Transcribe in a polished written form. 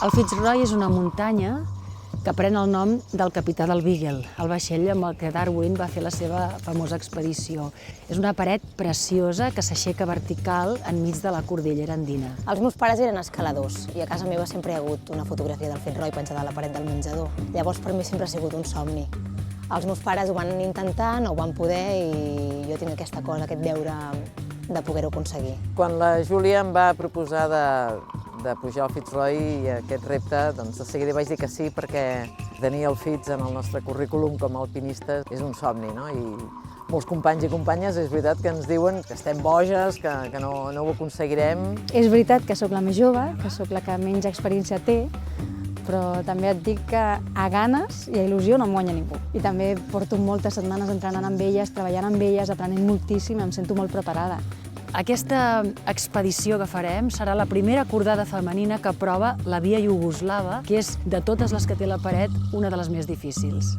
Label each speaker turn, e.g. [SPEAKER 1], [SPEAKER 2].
[SPEAKER 1] El Fitzroy és una muntanya que pren el nom del capità del Beagle, el vaixell amb el que Darwin va fer la seva famosa expedició. És una paret preciosa que s'aixeca vertical enmig de la cordillera andina.
[SPEAKER 2] Els meus pares eren escaladors i a casa meva sempre hi ha hagut una fotografia del Fitzroy penjada a la paret del menjador. Llavors per mi sempre ha sigut un somni. Els meus pares ho van intentar, no ho van poder i jo tinc aquesta cosa, aquest deure de poder-ho aconseguir.
[SPEAKER 3] Quan la Júlia em va proposar de pujar al Fitzroy i aquest repte, doncs de seguida vaig dir que sí, perquè tenir el Fitz en el nostre currículum com a alpinista és un somni, no? I molts companys i companyes és veritat que ens diuen que estem boges, que no ho aconseguirem.
[SPEAKER 4] És veritat que sóc la més jove, que sóc la que menys experiència té, però també et dic que a ganes i a il·lusió no em guanya ningú. I també porto moltes setmanes entrenant amb elles, treballant amb elles, aprenent moltíssim, em sento molt preparada.
[SPEAKER 1] Aquesta expedició que farem serà la primera cordada femenina que prova la via iugoslava, que és, de totes les que té la paret, una de les més difícils.